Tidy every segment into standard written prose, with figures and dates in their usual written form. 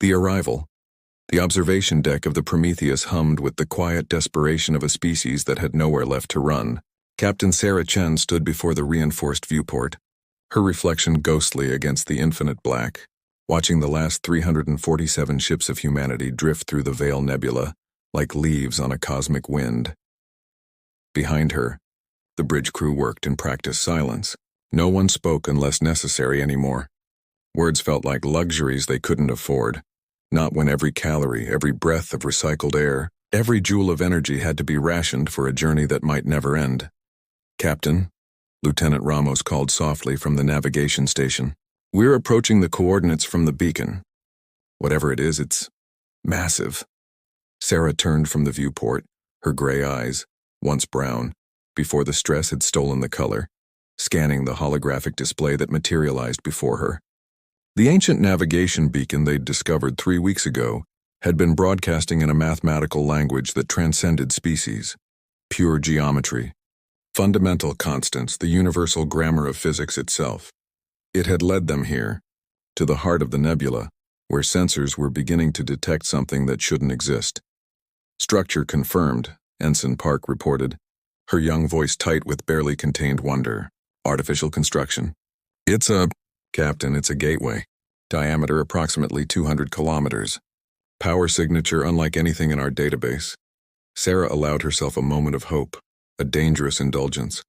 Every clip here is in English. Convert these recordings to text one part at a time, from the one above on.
The arrival. The observation deck of the Prometheus hummed with the quiet desperation of a species that had nowhere left to run. Captain Sarah Chen stood before the reinforced viewport, her reflection ghostly against the infinite black, watching the last 347 ships of humanity drift through the Veil Nebula like leaves on a cosmic wind. Behind her, the bridge crew worked in practiced silence. No one spoke unless necessary anymore. Words felt like luxuries they couldn't afford. Not when every calorie, every breath of recycled air, every joule of energy had to be rationed for a journey that might never end. "Captain," Lieutenant Ramos called softly from the navigation station. "We're approaching the coordinates from the beacon. Whatever it is, it's massive." Sarah turned from the viewport, her gray eyes, once brown, before the stress had stolen the color, scanning the holographic display that materialized before her. The ancient navigation beacon they'd discovered 3 weeks ago had been broadcasting in a mathematical language that transcended species. Pure geometry. Fundamental constants, the universal grammar of physics itself. It had led them here, to the heart of the nebula, where sensors were beginning to detect something that shouldn't exist. "Structure confirmed," Ensign Park reported, her young voice tight with barely contained wonder. "Artificial construction." Captain, it's a gateway. Diameter approximately 200 kilometers. Power signature unlike anything in our database." Sarah allowed herself a moment of hope, a dangerous indulgence.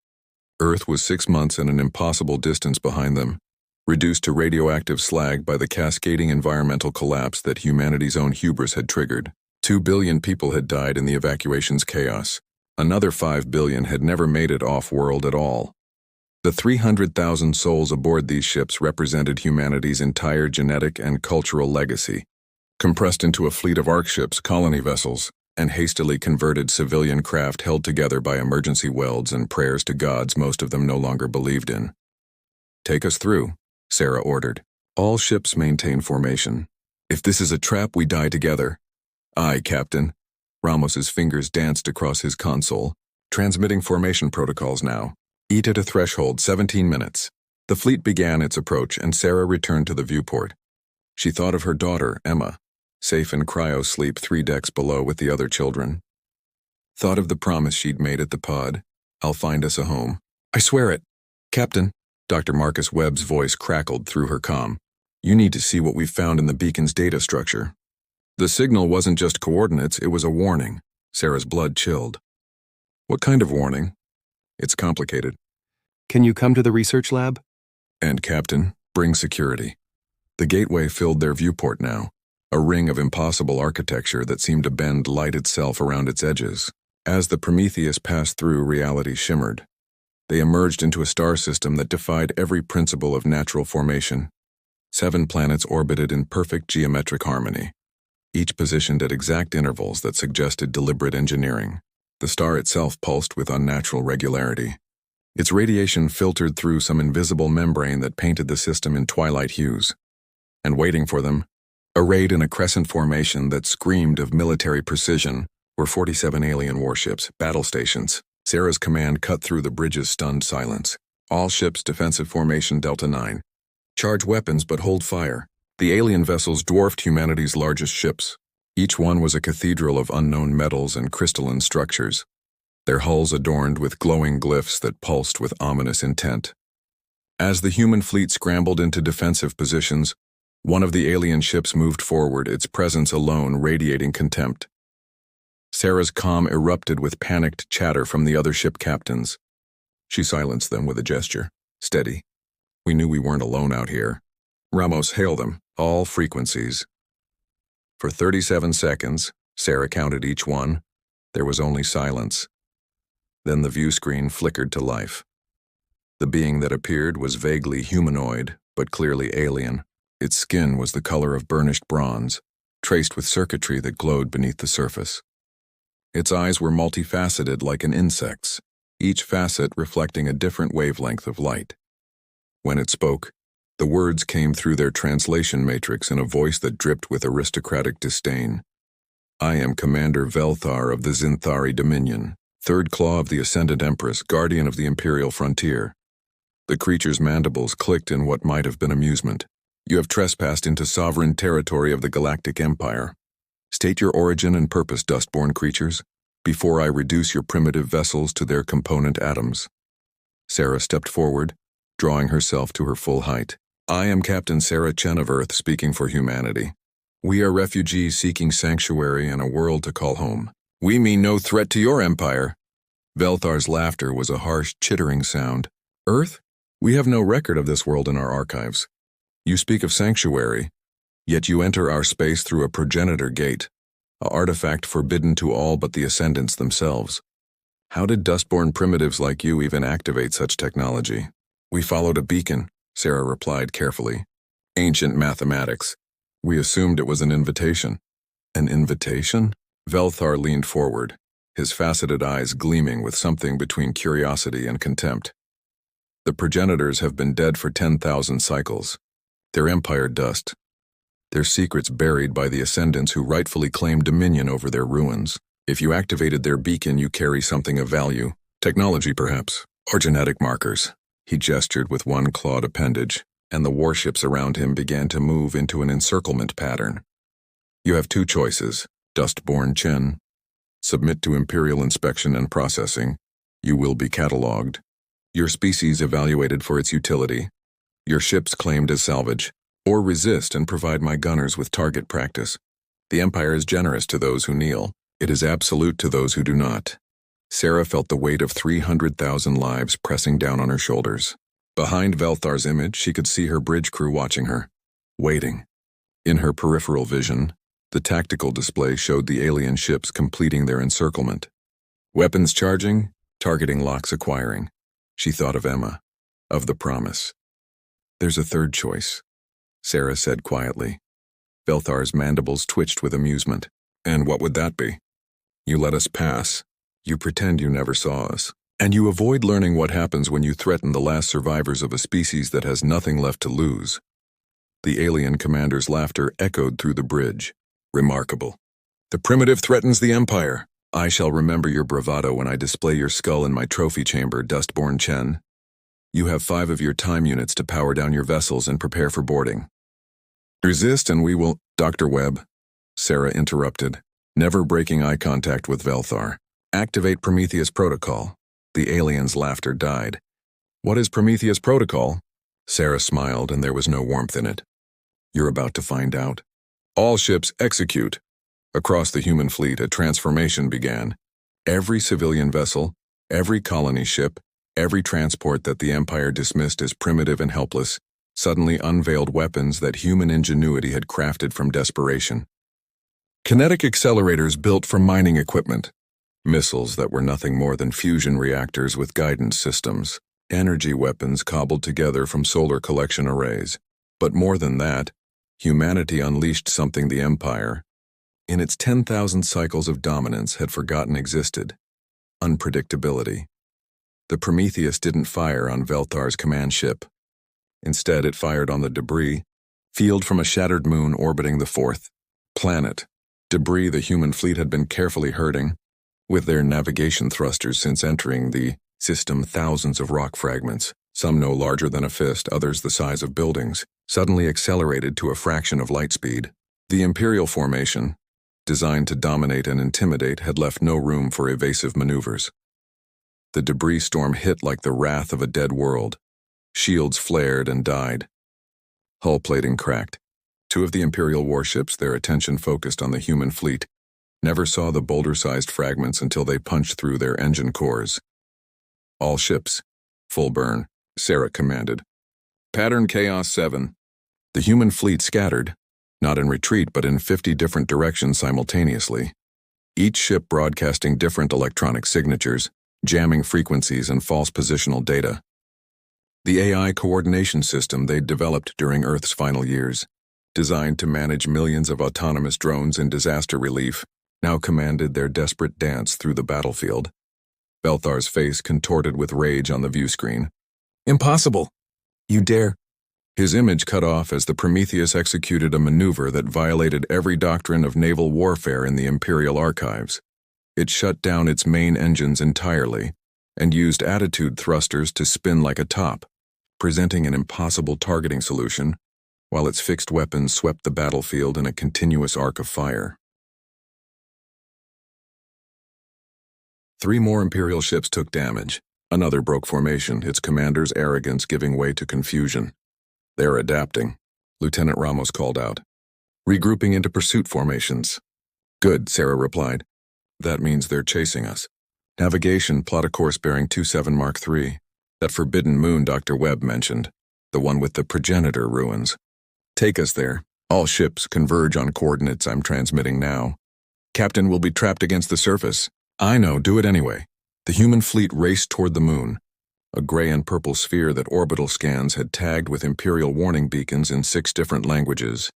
Earth was 6 months and an impossible distance behind them, reduced to radioactive slag by the cascading environmental collapse that humanity's own hubris had triggered. 2 billion people had died in the evacuation's chaos. Another 5 billion had never made it off-world at all. The 300,000 souls aboard these ships represented humanity's entire genetic and cultural legacy, compressed into a fleet of arc ships, colony vessels, and hastily converted civilian craft held together by emergency welds and prayers to gods most of them no longer believed in. "Take us through," Sarah ordered. "All ships maintain formation. If this is a trap, we die together." "Aye, Captain." Ramos's fingers danced across his console, transmitting formation protocols now. "Eat at a threshold, 17 minutes. The fleet began its approach, and Sarah returned to the viewport. She thought of her daughter, Emma, safe in cryo-sleep 3 decks below with the other children. Thought of the promise she'd made at the pod. "I'll find us a home." "I swear it." "Captain," Dr. Marcus Webb's voice crackled through her comm. "You need to see what we've found in the beacon's data structure." The signal wasn't just coordinates, it was a warning. Sarah's blood chilled. "What kind of warning?" "It's complicated." "Can you come to the research lab?" "And Captain, bring security." The gateway filled their viewport now, a ring of impossible architecture that seemed to bend light itself around its edges. As the Prometheus passed through, reality shimmered. They emerged into a star system that defied every principle of natural formation. 7 planets orbited in perfect geometric harmony, each positioned at exact intervals that suggested deliberate engineering. The star itself pulsed with unnatural regularity. Its radiation filtered through some invisible membrane that painted the system in twilight hues. And waiting for them, arrayed in a crescent formation that screamed of military precision, were 47 alien warships, battle stations. Sarah's command cut through the bridge's stunned silence. "All ships, defensive formation Delta 9. Charge weapons but hold fire." The alien vessels dwarfed humanity's largest ships. Each one was a cathedral of unknown metals and crystalline structures, their hulls adorned with glowing glyphs that pulsed with ominous intent. As the human fleet scrambled into defensive positions, one of the alien ships moved forward, its presence alone radiating contempt. Sarah's comm erupted with panicked chatter from the other ship captains. She silenced them with a gesture. "Steady. We knew we weren't alone out here. Ramos, hail them, all frequencies." For 37 seconds, Sarah counted each one, there was only silence. Then the view screen flickered to life. The being that appeared was vaguely humanoid, but clearly alien. Its skin was the color of burnished bronze, traced with circuitry that glowed beneath the surface. Its eyes were multifaceted like an insect's, each facet reflecting a different wavelength of light. When it spoke, the words came through their translation matrix in a voice that dripped with aristocratic disdain. "I am Commander Velthar of the Zinthari Dominion, third claw of the Ascendant Empress, guardian of the Imperial frontier." The creature's mandibles clicked in what might have been amusement. You have trespassed into sovereign territory of the Galactic Empire. State your origin and purpose, dustborn creatures, before I reduce your primitive vessels to their component atoms." Sarah stepped forward, drawing herself to her full height. "I am Captain Sarah Chen of Earth, speaking for humanity. We are refugees seeking sanctuary and a world to call home. We mean no threat to your empire." Velthar's laughter was a harsh, chittering sound. "Earth? We have no record of this world in our archives. You speak of sanctuary, yet you enter our space through a progenitor gate, an artifact forbidden to all but the ascendants themselves. How did dustborn primitives like you even activate such technology?" "We followed a beacon," Sarah replied carefully. "Ancient mathematics. We assumed it was an invitation." "An invitation?" Velthar leaned forward, his faceted eyes gleaming with something between curiosity and contempt. "The progenitors have been dead for 10,000 cycles. Their empire dust. Their secrets buried by the ascendants who rightfully claim dominion over their ruins. If you activated their beacon, you carry something of value. Technology, perhaps, or genetic markers." He gestured with one clawed appendage, and the warships around him began to move into an encirclement pattern. "You have two choices, dustborn Chen. Submit to Imperial inspection and processing. You will be catalogued. Your species evaluated for its utility. Your ships claimed as salvage. Or resist and provide my gunners with target practice. The Empire is generous to those who kneel. It is absolute to those who do not." Sarah felt the weight of 300,000 lives pressing down on her shoulders. Behind Velthar's image, she could see her bridge crew watching her, waiting. In her peripheral vision, the tactical display showed the alien ships completing their encirclement. Weapons charging, targeting locks acquiring. She thought of Emma, of the promise. "There's a third choice," Sarah said quietly. Velthar's mandibles twitched with amusement. "And what would that be?" "You let us pass. You pretend you never saw us. And you avoid learning what happens when you threaten the last survivors of a species that has nothing left to lose." The alien commander's laughter echoed through the bridge. "Remarkable. The primitive threatens the Empire. I shall remember your bravado when I display your skull in my trophy chamber, dustborn Chen. You have 5 of your time units to power down your vessels and prepare for boarding. Resist and we will—" "Dr. Webb," Sarah interrupted, never breaking eye contact with Velthar. "Activate Prometheus Protocol." The alien's laughter died. "What is Prometheus Protocol?" Sarah smiled, and there was no warmth in it. "You're about to find out. All ships execute." Across the human fleet, a transformation began. Every civilian vessel, every colony ship, every transport that the Empire dismissed as primitive and helpless, suddenly unveiled weapons that human ingenuity had crafted from desperation. Kinetic accelerators built from mining equipment. Missiles that were nothing more than fusion reactors with guidance systems. Energy weapons cobbled together from solar collection arrays. But more than that, humanity unleashed something the Empire, in its 10,000 cycles of dominance, had forgotten existed. Unpredictability. The Prometheus didn't fire on Velthar's command ship. Instead, it fired on the debris, field from a shattered moon orbiting the 4th planet. Debris the human fleet had been carefully herding, with their navigation thrusters since entering the system. Thousands of rock fragments, some no larger than a fist, others the size of buildings, suddenly accelerated to a fraction of light speed. The Imperial formation, designed to dominate and intimidate, had left no room for evasive maneuvers. The debris storm hit like the wrath of a dead world. Shields flared and died. Hull plating cracked. 2 of the Imperial warships, their attention focused on the human fleet, never saw the boulder-sized fragments until they punched through their engine cores. "All ships, full burn," Sarah commanded. "Pattern Chaos 7. The human fleet scattered, not in retreat but in 50 different directions simultaneously. Each ship broadcasting different electronic signatures, jamming frequencies and false positional data. The AI coordination system they'd developed during Earth's final years, designed to manage millions of autonomous drones in disaster relief, now commanded their desperate dance through the battlefield. Velthar's face contorted with rage on the viewscreen. "Impossible! You dare—" His image cut off as the Prometheus executed a maneuver that violated every doctrine of naval warfare in the Imperial archives. It shut down its main engines entirely and used attitude thrusters to spin like a top, presenting an impossible targeting solution while its fixed weapons swept the battlefield in a continuous arc of fire. 3 more Imperial ships took damage. Another broke formation, its commander's arrogance giving way to confusion. "They're adapting," Lieutenant Ramos called out. "Regrouping into pursuit formations." "Good," Sarah replied. "That means they're chasing us." "Navigation, plot a course bearing 27 Mark III. That forbidden moon Dr. Webb mentioned, the one with the progenitor ruins. Take us there. All ships converge on coordinates I'm transmitting now. Captain will be trapped against the surface." "I know, do it anyway." The human fleet raced toward the moon, a gray and purple sphere that orbital scans had tagged with Imperial warning beacons in 6 different languages,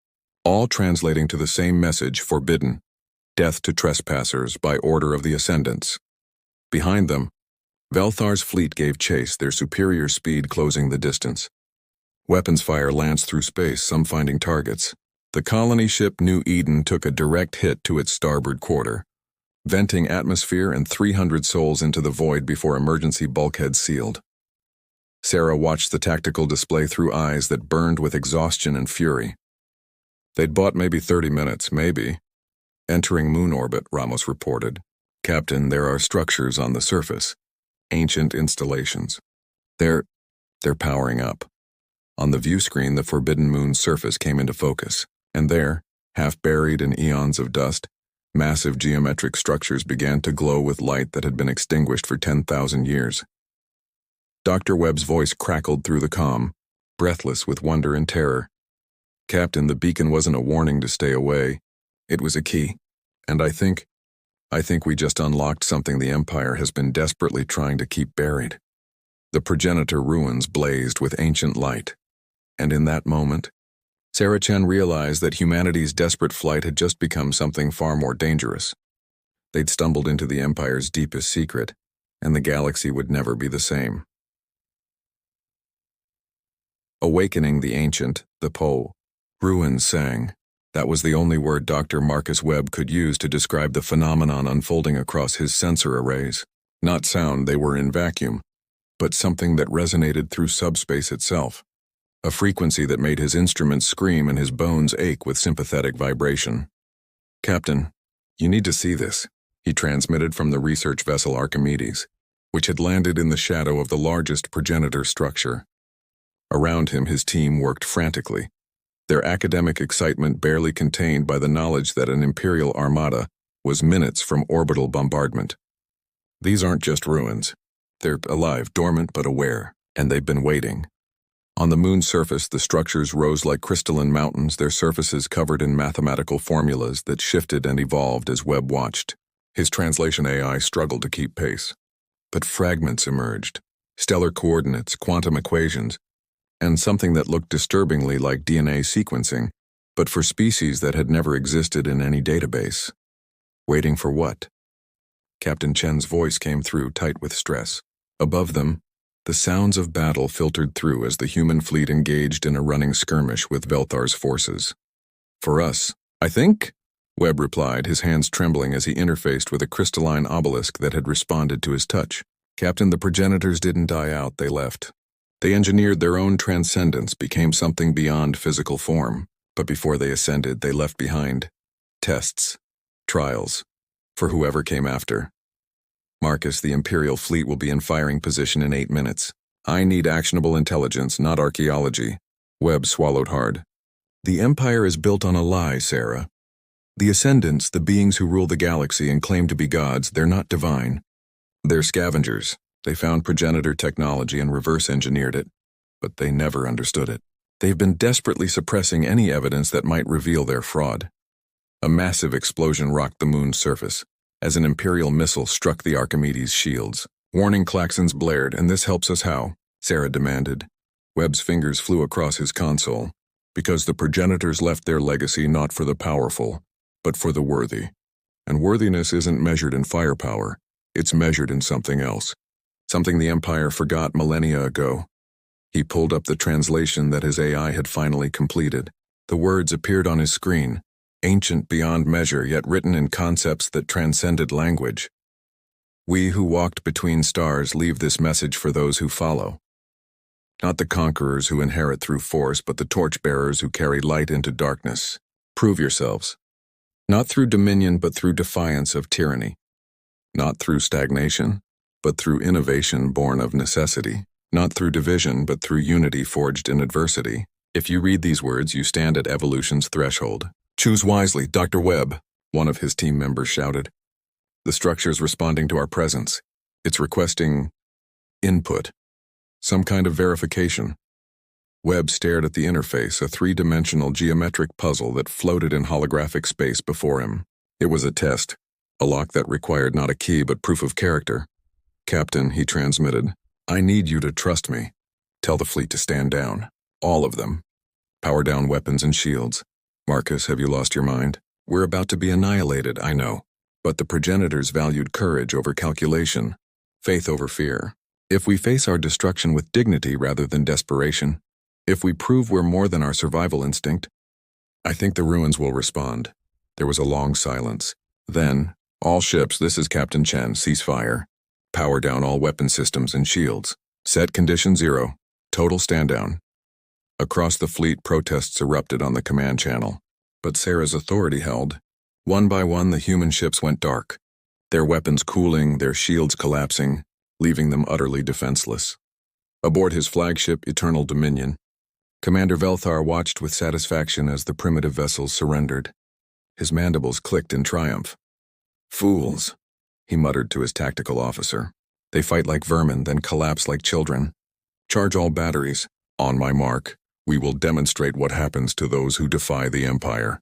all translating to the same message: forbidden, death to trespassers by order of the Ascendants. Behind them, Velthar's fleet gave chase, their superior speed closing the distance. Weapons fire lanced through space, some finding targets. The colony ship New Eden took a direct hit to its starboard quarter, venting atmosphere and 300 souls into the void before emergency bulkheads sealed. Sarah watched the tactical display through eyes that burned with exhaustion and fury. They'd bought maybe 30 minutes, maybe. "Entering moon orbit," Ramos reported. "Captain, there are structures on the surface. Ancient installations. They're powering up." On the view screen, the forbidden moon's surface came into focus, and there, half buried in eons of dust, massive geometric structures began to glow with light that had been extinguished for 10,000 years. Dr. Webb's voice crackled through the comm, breathless with wonder and terror. "Captain, the beacon wasn't a warning to stay away. It was a key. And I think we just unlocked something the Empire has been desperately trying to keep buried." The progenitor ruins blazed with ancient light. And in that moment, Sarah Chen realized that humanity's desperate flight had just become something far more dangerous. They'd stumbled into the Empire's deepest secret, and the galaxy would never be the same. Awakening the ancient, the Po. Ruins sang. That was the only word Dr. Marcus Webb could use to describe the phenomenon unfolding across his sensor arrays. Not sound, they were in vacuum, but something that resonated through subspace itself. A frequency that made his instruments scream and his bones ache with sympathetic vibration. "Captain, you need to see this," he transmitted from the research vessel Archimedes, which had landed in the shadow of the largest progenitor structure. Around him, his team worked frantically, their academic excitement barely contained by the knowledge that an Imperial armada was minutes from orbital bombardment. These aren't just ruins. They're alive, dormant but aware, and they've been waiting. On the moon's surface, the structures rose like crystalline mountains, their surfaces covered in mathematical formulas that shifted and evolved as Webb watched. His translation AI struggled to keep pace. But fragments emerged, stellar coordinates, quantum equations, and something that looked disturbingly like DNA sequencing, but for species that had never existed in any database. Waiting for what? Captain Chen's voice came through, tight with stress. Above them, the sounds of battle filtered through as the human fleet engaged in a running skirmish with Velthar's forces. "For us, I think?" Webb replied, his hands trembling as he interfaced with a crystalline obelisk that had responded to his touch. "Captain, the progenitors didn't die out, they left. They engineered their own transcendence, became something beyond physical form. But before they ascended, they left behind tests, trials, for whoever came after. Marcus, the Imperial fleet will be in firing position in 8 minutes. I need actionable intelligence, not archaeology." Webb swallowed hard. "The Empire is built on a lie, Sarah. The Ascendants, the beings who rule the galaxy and claim to be gods, they're not divine. They're scavengers. They found progenitor technology and reverse-engineered it, but they never understood it. They've been desperately suppressing any evidence that might reveal their fraud." A massive explosion rocked the moon's surface as an Imperial missile struck the Archimedes shields. Warning klaxons blared. "And this helps us how?" Sarah demanded. Webb's fingers flew across his console. "Because the progenitors left their legacy not for the powerful, but for the worthy. And worthiness isn't measured in firepower, it's measured in something else. Something the Empire forgot millennia ago." He pulled up the translation that his AI had finally completed. The words appeared on his screen, ancient beyond measure, yet written in concepts that transcended language. "We who walked between stars leave this message for those who follow. Not the conquerors who inherit through force, but the torchbearers who carry light into darkness. Prove yourselves. Not through dominion, but through defiance of tyranny. Not through stagnation, but through innovation born of necessity. Not through division, but through unity forged in adversity. If you read these words, you stand at evolution's threshold. Choose wisely, Dr. Webb, one of his team members shouted. The structure's responding to our presence. It's requesting input, some kind of verification. Webb stared at the interface, a three-dimensional geometric puzzle that floated in holographic space before him. It was a test, a lock that required not a key but proof of character. Captain, he transmitted, I need you to trust me. Tell the fleet to stand down. All of them. Power down weapons and shields. Marcus, have you lost your mind? We're about to be annihilated, I know. But the progenitors valued courage over calculation, faith over fear. If we face our destruction with dignity rather than desperation, if we prove we're more than our survival instinct, I think the ruins will respond. There was a long silence. Then, all ships, this is Captain Chen, cease fire. Power down all weapon systems and shields. Set condition 0. Total stand down. Across the fleet, protests erupted on the command channel. But Sarah's authority held. One by one, the human ships went dark, their weapons cooling, their shields collapsing, leaving them utterly defenseless. Aboard his flagship, Eternal Dominion, Commander Velthar watched with satisfaction as the primitive vessels surrendered. His mandibles clicked in triumph. Fools, he muttered to his tactical officer. They fight like vermin, then collapse like children. Charge all batteries. On my mark, we will demonstrate what happens to those who defy the Empire.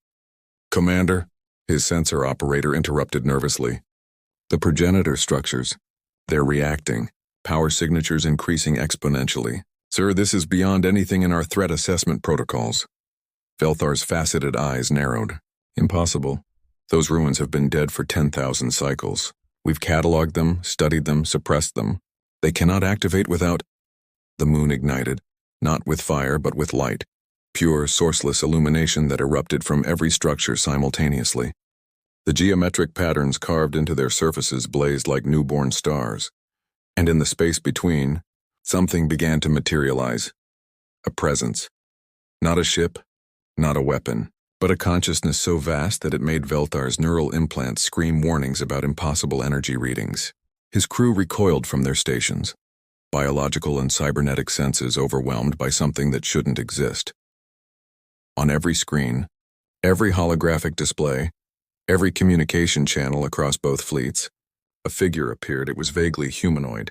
Commander, his sensor operator interrupted nervously. The progenitor structures. They're reacting, power signatures increasing exponentially. Sir, this is beyond anything in our threat assessment protocols. Velthar's faceted eyes narrowed. Impossible. Those ruins have been dead for 10,000 cycles. We've cataloged them, studied them, suppressed them. They cannot activate without... The moon ignited, not with fire but with light. Pure, sourceless illumination that erupted from every structure simultaneously. The geometric patterns carved into their surfaces blazed like newborn stars. And in the space between, something began to materialize. A presence. Not a ship, not a weapon, but a consciousness so vast that it made Velthar's neural implants scream warnings about impossible energy readings. His crew recoiled from their stations, biological and cybernetic senses overwhelmed by something that shouldn't exist. On every screen, every holographic display, every communication channel across both fleets, a figure appeared. It was vaguely humanoid,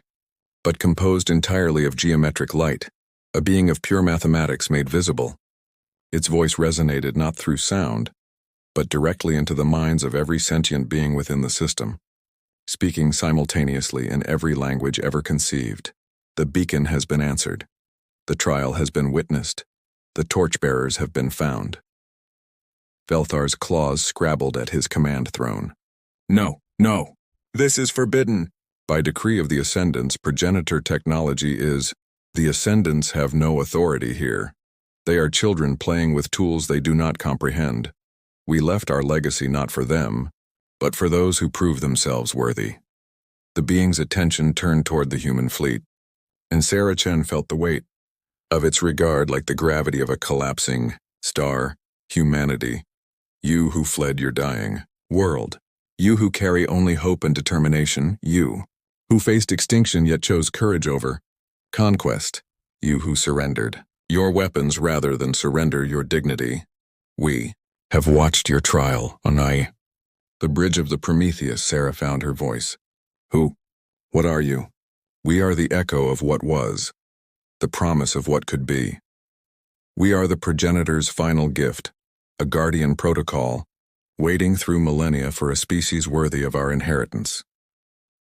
but composed entirely of geometric light, a being of pure mathematics made visible. Its voice resonated not through sound, but directly into the minds of every sentient being within the system, speaking simultaneously in every language ever conceived. The beacon has been answered. The trial has been witnessed. The torchbearers have been found. Velthar's claws scrabbled at his command throne. No, no, this is forbidden. By decree of the Ascendants, progenitor technology is... The Ascendants have no authority here. They are children playing with tools they do not comprehend. We left our legacy not for them, but for those who prove themselves worthy. The being's attention turned toward the human fleet, and Sarah Chen felt the weight of its regard like the gravity of a collapsing star. Humanity, you who fled your dying world, you who carry only hope and determination, you who faced extinction yet chose courage over conquest, you who surrendered your weapons rather than surrender your dignity. We have watched your trial, Onai. The bridge of the Prometheus, Sarah found her voice. Who? What are you? We are the echo of what was, the promise of what could be. We are the progenitor's final gift, a guardian protocol, waiting through millennia for a species worthy of our inheritance.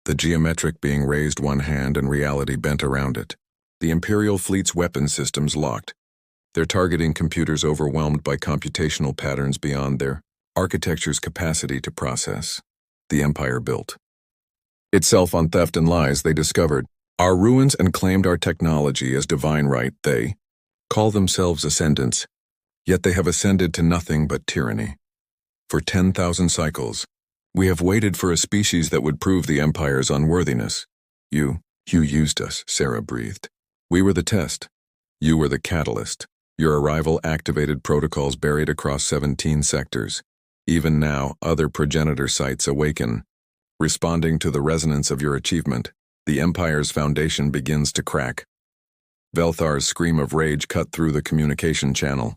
The geometric being raised one hand and reality bent around it. The Imperial fleet's weapon systems locked, their targeting computers overwhelmed by computational patterns beyond their architecture's capacity to process. The Empire built itself on theft and lies. They discovered our ruins and claimed our technology as divine right. They call themselves ascendants, yet they have ascended to nothing but tyranny. For 10,000 cycles, we have waited for a species that would prove the Empire's unworthiness. You used us, Sarah breathed. We were the test, You were the catalyst. Your arrival activated protocols buried across 17 sectors. Even now, other progenitor sites awaken. Responding to the resonance of your achievement, the Empire's foundation begins to crack. Velthar's scream of rage cut through the communication channel.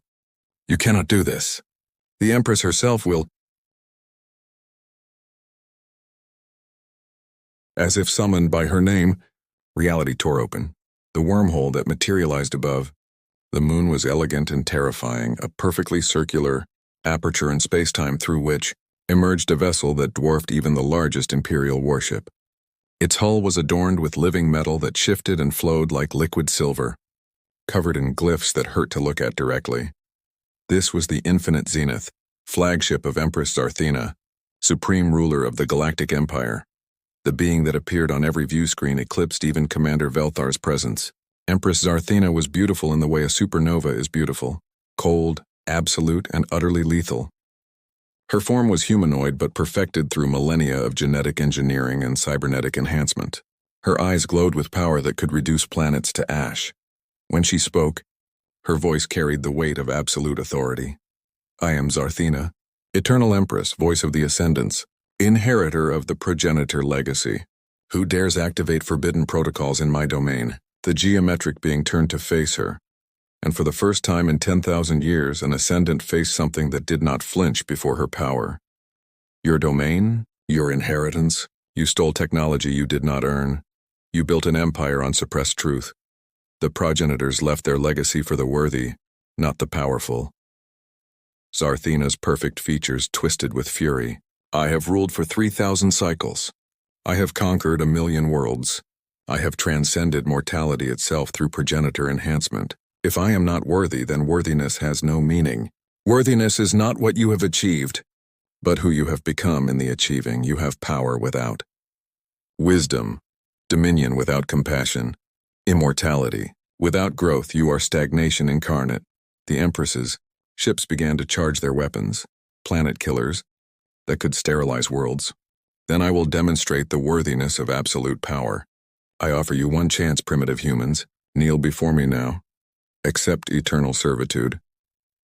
You cannot do this. The Empress herself will... As if summoned by her name, reality tore open. The wormhole that materialized above. The moon was elegant and terrifying, a perfectly circular aperture in space-time through which emerged a vessel that dwarfed even the largest Imperial warship. Its hull was adorned with living metal that shifted and flowed like liquid silver, covered in glyphs that hurt to look at directly. This was the Infinite Zenith, flagship of Empress Zarthena, supreme ruler of the Galactic Empire. The being that appeared on every view screen eclipsed even Commander Velthar's presence. Empress Zarthena was beautiful in the way a supernova is beautiful, cold, absolute, and utterly lethal. Her form was humanoid but perfected through millennia of genetic engineering and cybernetic enhancement. Her eyes glowed with power that could reduce planets to ash. When she spoke, her voice carried the weight of absolute authority. I am Zarthena, Eternal Empress, voice of the Ascendants, inheritor of the progenitor legacy. Who dares activate forbidden protocols in my domain? The geometric being turned to face her. And for the first time in 10,000 years, an ascendant faced something that did not flinch before her power. Your domain? Your inheritance? You stole technology you did not earn. You built an empire on suppressed truth. The progenitors left their legacy for the worthy, not the powerful. Zarthena's perfect features twisted with fury. I have ruled for 3,000 cycles. I have conquered 1,000,000 worlds. I have transcended mortality itself through progenitor enhancement. If I am not worthy, then worthiness has no meaning. Worthiness is not what you have achieved, but who you have become in the achieving. You have power without wisdom, dominion without compassion, immortality. Without growth, you are stagnation incarnate. The Empresses, ships began to charge their weapons, planet killers, that could sterilize worlds. Then I will demonstrate the worthiness of absolute power. I offer you one chance, primitive humans. Kneel before me now. Accept eternal servitude,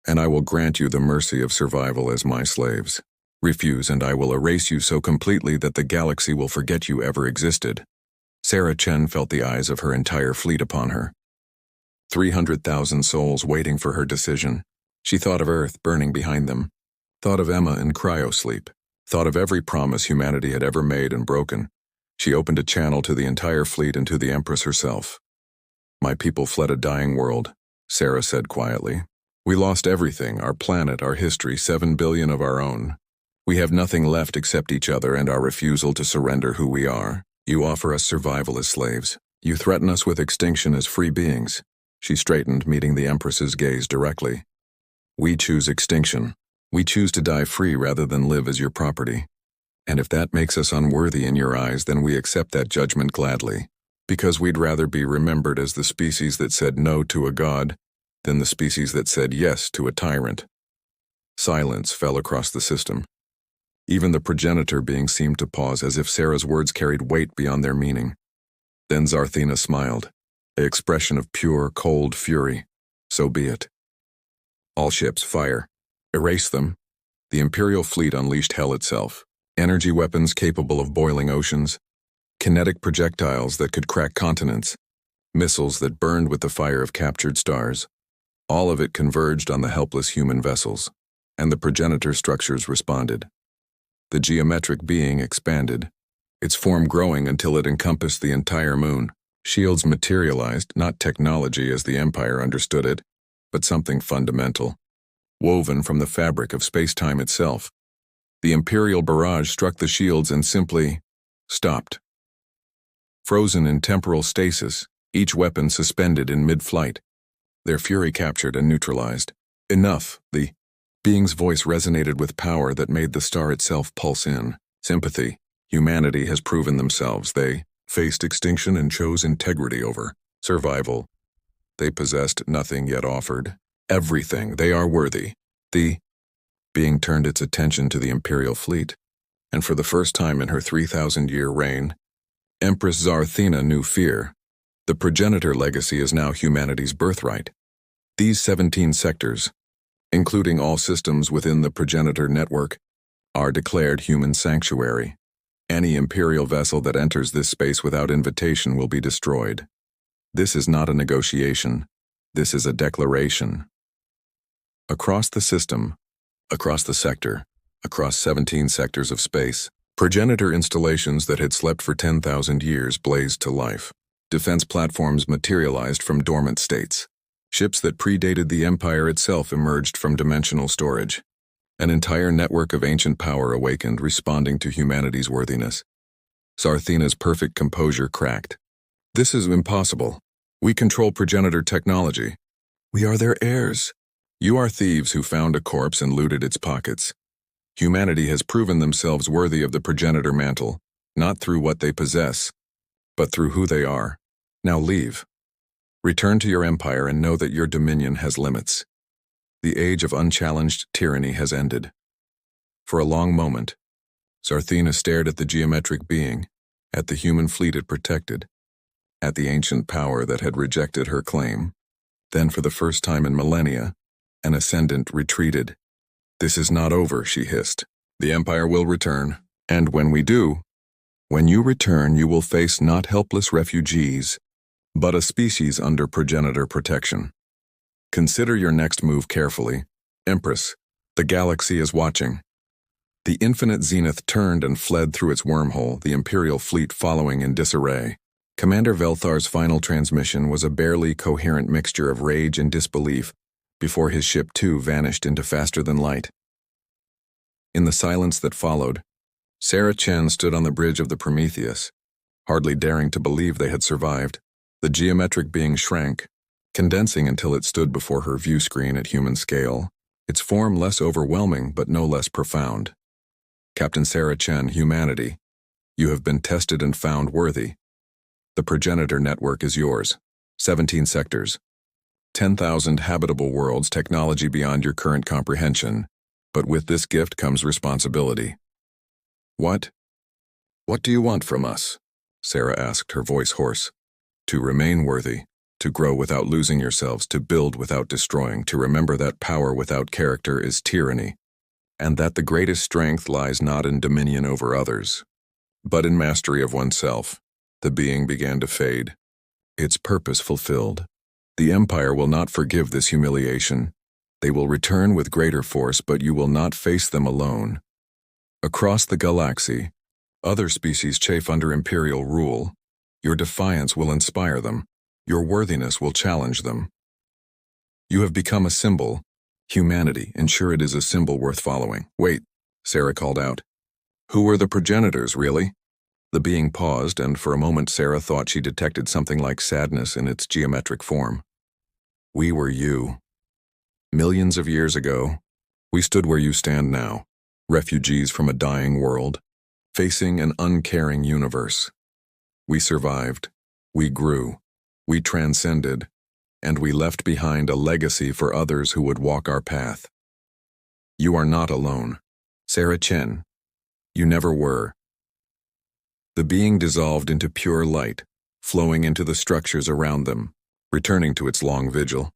and I will grant you the mercy of survival as my slaves. Refuse, and I will erase you so completely that the galaxy will forget you ever existed. Sarah Chen felt the eyes of her entire fleet upon her. 300,000 souls waiting for her decision. She thought of Earth burning behind them, thought of Emma in cryosleep, thought of every promise humanity had ever made and broken. She opened a channel to the entire fleet and to the Empress herself. My people fled a dying world, Sarah said quietly. We lost everything, our planet, our history, 7 billion of our own. We have nothing left except each other and our refusal to surrender who we are. You offer us survival as slaves. You threaten us with extinction as free beings. She straightened, meeting the Empress's gaze directly. We choose extinction. We choose to die free rather than live as your property. And if that makes us unworthy in your eyes, then we accept that judgment gladly. Because we'd rather be remembered as the species that said no to a god than the species that said yes to a tyrant. Silence fell across the system. Even the progenitor being seemed to pause, as if Sarah's words carried weight beyond their meaning. Then Zarthena smiled, an expression of pure, cold fury. So be it. All ships, fire. Erase them. The Imperial fleet unleashed hell itself. Energy weapons capable of boiling oceans, kinetic projectiles that could crack continents, missiles that burned with the fire of captured stars. All of it converged on the helpless human vessels, and the progenitor structures responded. The geometric being expanded, its form growing until it encompassed the entire moon. Shields materialized, not technology as the Empire understood it, but something fundamental, woven from the fabric of space-time itself. The Imperial barrage struck the shields and simply stopped. Frozen in temporal stasis, each weapon suspended in mid-flight. Their fury captured and neutralized. Enough, the being's voice resonated with power that made the star itself pulse in. Sympathy. Humanity has proven themselves. They faced extinction and chose integrity over survival. They possessed nothing yet offered everything. They are worthy. The being turned its attention to the Imperial fleet, and for the first time in her 3,000-year reign, Empress Zarthena knew fear. The progenitor legacy is now humanity's birthright. These 17 sectors, including all systems within the progenitor network, are declared human sanctuary. Any Imperial vessel that enters this space without invitation will be destroyed. This is not a negotiation. This is a declaration. Across the system, across the sector, across 17 sectors of space, progenitor installations that had slept for 10,000 years blazed to life. Defense platforms materialized from dormant states. Ships that predated the Empire itself emerged from dimensional storage. An entire network of ancient power awakened, responding to humanity's worthiness. Sarthina's perfect composure cracked. This is impossible. We control progenitor technology. We are their heirs. You are thieves who found a corpse and looted its pockets. Humanity has proven themselves worthy of the progenitor mantle, not through what they possess, but through who they are. Now leave. Return to your empire and know that your dominion has limits. The age of unchallenged tyranny has ended. For a long moment, Sarthina stared at the geometric being, at the human fleet it protected, at the ancient power that had rejected her claim. Then, for the first time in millennia, an ascendant retreated. This is not over, she hissed. The Empire will return, and when we do, when you return, you will face not helpless refugees, but a species under progenitor protection. Consider your next move carefully. Empress, the galaxy is watching. The infinite zenith turned and fled through its wormhole, the Imperial fleet following in disarray. Commander Velthar's final transmission was a barely coherent mixture of rage and disbelief before his ship too vanished into faster-than-light. In the silence that followed, Sarah Chen stood on the bridge of the Prometheus, hardly daring to believe they had survived. The geometric being shrank, condensing until it stood before her view screen at human scale, its form less overwhelming but no less profound. Captain Sarah Chen, humanity, you have been tested and found worthy. The progenitor network is yours. 17 sectors. 10,000 habitable worlds, technology beyond your current comprehension. But with this gift comes responsibility. What? What do you want from us? Sarah asked, her voice hoarse. To remain worthy, to grow without losing yourselves, to build without destroying, to remember that power without character is tyranny, and that the greatest strength lies not in dominion over others, but in mastery of oneself. The being began to fade, its purpose fulfilled. The Empire will not forgive this humiliation. They will return with greater force, but you will not face them alone. Across the galaxy, other species chafe under Imperial rule. Your defiance will inspire them. Your worthiness will challenge them. You have become a symbol. Humanity, ensure it is a symbol worth following. Wait, Sarah called out. Who were the progenitors, really? The being paused, and for a moment Sarah thought she detected something like sadness in its geometric form. We were you. Millions of years ago, we stood where you stand now, refugees from a dying world, facing an uncaring universe. We survived, we grew, we transcended, and we left behind a legacy for others who would walk our path. You are not alone. Sarah Chen, you never were. The being dissolved into pure light, flowing into the structures around them, returning to its long vigil.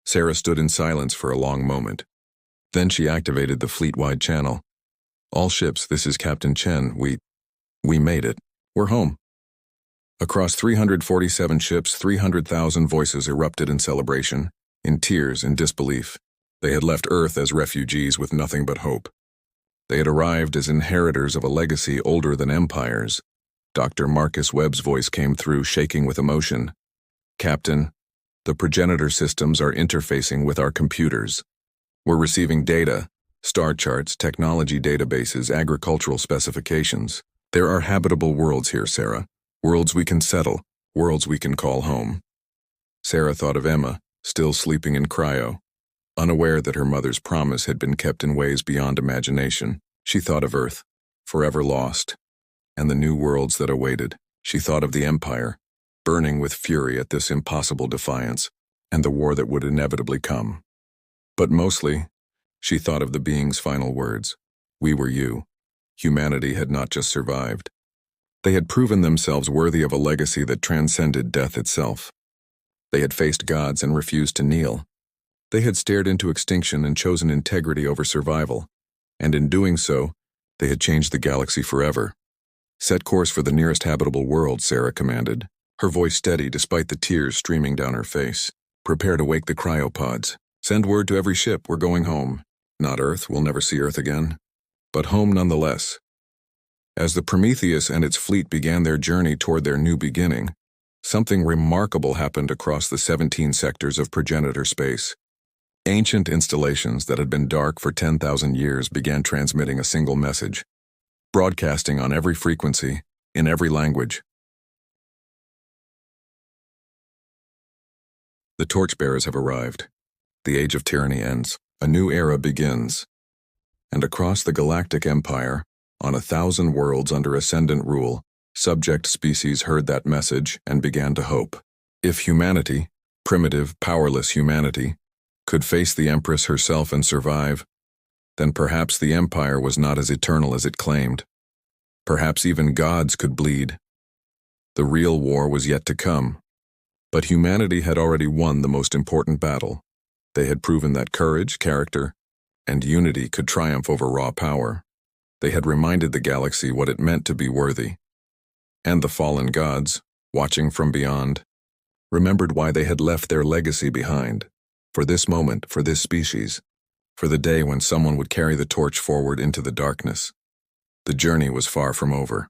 Sarah stood in silence for a long moment. Then she activated the fleet-wide channel. All ships, this is Captain Chen. We made it. We're home. Across 347 ships, 300,000 voices erupted in celebration, in tears, in disbelief. They had left Earth as refugees with nothing but hope. They had arrived as inheritors of a legacy older than empires. Dr. Marcus Webb's voice came through, shaking with emotion. Captain, the progenitor systems are interfacing with our computers. We're receiving data, star charts, technology databases, agricultural specifications. There are habitable worlds here, Sarah. Worlds we can settle, worlds we can call home. Sarah thought of Emma, still sleeping in cryo. Unaware that her mother's promise had been kept in ways beyond imagination, she thought of Earth, forever lost, and the new worlds that awaited. She thought of the Empire, burning with fury at this impossible defiance, and the war that would inevitably come. But mostly, she thought of the being's final words. We were you. Humanity had not just survived. They had proven themselves worthy of a legacy that transcended death itself. They had faced gods and refused to kneel. They had stared into extinction and chosen integrity over survival, and in doing so, they had changed the galaxy forever. "Set course for the nearest habitable world," Sarah commanded, her voice steady despite the tears streaming down her face. "Prepare to wake the cryopods. Send word to every ship, we're going home. Not Earth, we'll never see Earth again, but home nonetheless." As the Prometheus and its fleet began their journey toward their new beginning, something remarkable happened across the 17 sectors of progenitor space. Ancient installations that had been dark for 10,000 years began transmitting a single message, broadcasting on every frequency, in every language. "The torchbearers have arrived. The age of tyranny ends. A new era begins." And across the Galactic Empire, on 1,000 worlds under ascendant rule, subject species heard that message and began to hope. If humanity, primitive, powerless humanity, could face the Empress herself and survive, then perhaps the Empire was not as eternal as it claimed. Perhaps even gods could bleed. The real war was yet to come. But humanity had already won the most important battle. They had proven that courage, character, and unity could triumph over raw power. They had reminded the galaxy what it meant to be worthy. And the fallen gods, watching from beyond, remembered why they had left their legacy behind. For this moment, for this species, for the day when someone would carry the torch forward into the darkness. The journey was far from over.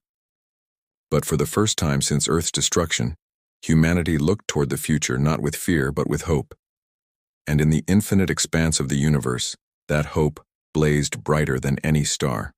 But for the first time since Earth's destruction, humanity looked toward the future not with fear but with hope. And in the infinite expanse of the universe, that hope blazed brighter than any star.